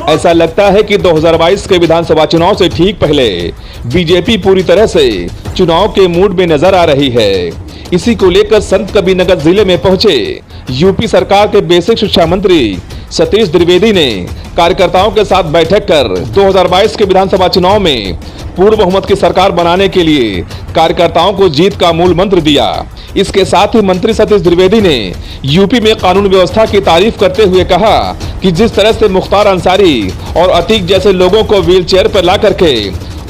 ऐसा लगता है कि 2022 के विधानसभा चुनाव से ठीक पहले बीजेपी पूरी तरह से चुनाव के मूड में नजर आ रही है। इसी को लेकर संत कबीरनगर जिले में पहुंचे यूपी सरकार के बेसिक शिक्षा मंत्री सतीश द्विवेदी ने कार्यकर्ताओं के साथ बैठक कर 2022 के विधानसभा चुनाव में पूर्ण बहुमत की सरकार बनाने के लिए कार्यकर्ताओं को जीत का मूल मंत्र दिया। इसके साथ ही मंत्री सतीश द्विवेदी ने यूपी में कानून व्यवस्था की तारीफ करते हुए कहा कि जिस तरह से मुख्तार अंसारी और अतीक जैसे लोगों को व्हील चेयर पर ला करके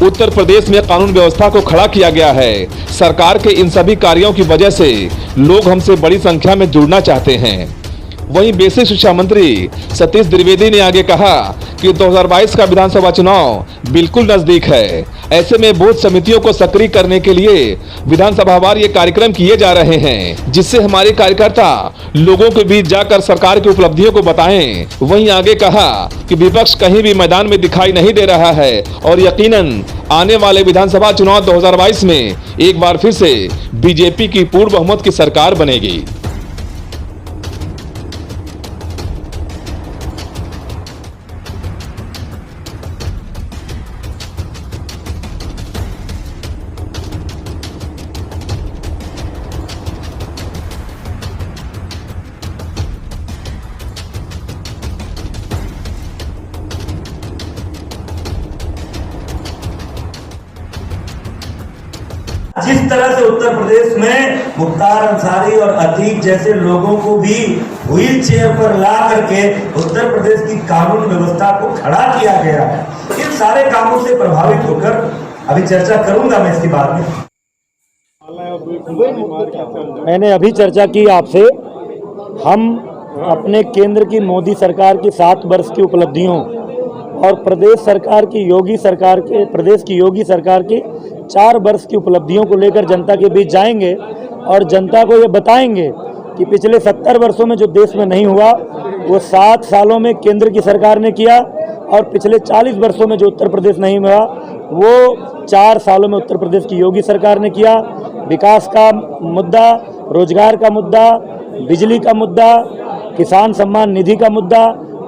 उत्तर प्रदेश में कानून व्यवस्था को खड़ा किया गया है, सरकार के इन सभी कार्यों की वजह से लोग हमसे बड़ी संख्या में जुड़ना चाहते हैं। वहीं बेसिक शिक्षा मंत्री सतीश द्विवेदी ने आगे कहा कि 2022 का विधानसभा चुनाव बिल्कुल नजदीक है। ऐसे में बूथ समितियों को सक्रिय करने के लिए विधानसभावार ये कार्यक्रम किए जा रहे हैं, जिससे हमारे कार्यकर्ता लोगों के बीच जाकर सरकार की उपलब्धियों को बताएं। वहीं आगे कहा कि विपक्ष कहीं भी मैदान में दिखाई नहीं दे रहा है और यकीनन आने वाले विधानसभा चुनाव 2022 में एक बार फिर से बीजेपी की पूर्ण बहुमत की सरकार बनेगी। जिस तरह से उत्तर प्रदेश में मुख्तार अंसारी और अतीक जैसे लोगों को भी व्हील चेयर पर ला करके उत्तर प्रदेश की कानून व्यवस्था को खड़ा किया गया है, इन सारे कामों से प्रभावित होकर अभी चर्चा करूंगा मैं इसके बाद में। मैंने अभी चर्चा की आपसे। हम अपने केंद्र की मोदी सरकार की 7 वर्ष की उपलब्धियों और प्रदेश की योगी सरकार की 4 वर्ष की उपलब्धियों को लेकर जनता के बीच जाएंगे और जनता को ये बताएंगे कि पिछले 70 वर्षों में जो देश में नहीं हुआ वो 7 सालों में केंद्र की सरकार ने किया और पिछले 40 वर्षों में जो उत्तर प्रदेश नहीं हुआ वो 4 सालों में उत्तर प्रदेश की योगी सरकार ने किया। विकास का मुद्दा, रोजगार का मुद्दा, बिजली का मुद्दा, किसान सम्मान निधि का मुद्दा,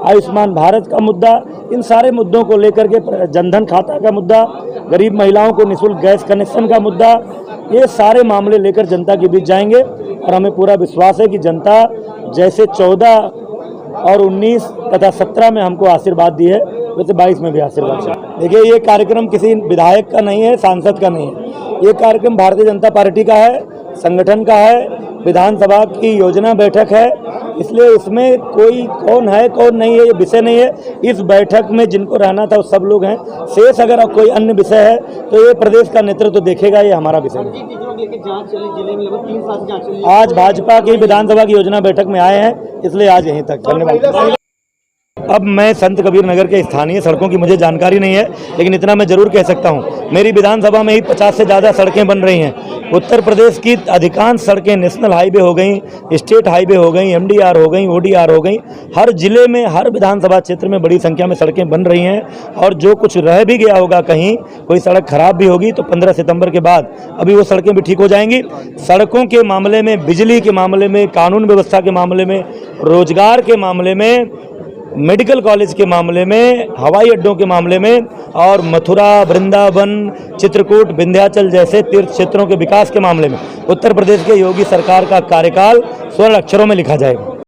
आयुष्मान भारत का मुद्दा, इन सारे मुद्दों को लेकर के जनधन खाता का मुद्दा, गरीब महिलाओं को निःशुल्क गैस कनेक्शन का मुद्दा, ये सारे मामले लेकर जनता के बीच जाएंगे और हमें पूरा विश्वास है कि जनता जैसे 14 और 19 तथा 17 में हमको आशीर्वाद दी है वैसे 22 में भी आशीर्वाद है। देखिए, ये कार्यक्रम किसी विधायक का नहीं है, सांसद का नहीं है, ये कार्यक्रम भारतीय जनता पार्टी का है, संगठन का है, विधानसभा की योजना बैठक है, इसलिए इसमें कोई कौन है कौन नहीं है ये विषय नहीं है। इस बैठक में जिनको रहना था वो सब लोग हैं। शेष अगर कोई अन्य विषय है तो ये प्रदेश का नेतृत्व देखेगा, ये हमारा विषय है। आज भाजपा की विधानसभा की योजना बैठक में आए हैं, इसलिए आज यहीं तक। धन्यवाद। अब मैं संत कबीरनगर के स्थानीय सड़कों की मुझे जानकारी नहीं है, लेकिन इतना मैं जरूर कह सकता हूं, मेरी विधानसभा में ही 50 से ज़्यादा सड़कें बन रही हैं। उत्तर प्रदेश की अधिकांश सड़कें नेशनल हाईवे हो गई, स्टेट हाईवे हो गई, MDR हो गई, ODR हो गई। हर जिले में, हर विधानसभा क्षेत्र में बड़ी संख्या में सड़कें बन रही हैं और जो कुछ रह भी गया होगा, कहीं कोई सड़क खराब भी होगी तो 15 सितंबर के बाद अभी वो सड़कें भी ठीक हो जाएंगी। सड़कों के मामले में, बिजली के मामले में, कानून व्यवस्था के मामले में, रोजगार के मामले में, मेडिकल कॉलेज के मामले में, हवाई अड्डों के मामले में और मथुरा, वृंदावन, चित्रकूट, विंध्याचल जैसे तीर्थ क्षेत्रों के विकास के मामले में उत्तर प्रदेश के योगी सरकार का कार्यकाल स्वर्ण अक्षरों में लिखा जाएगा।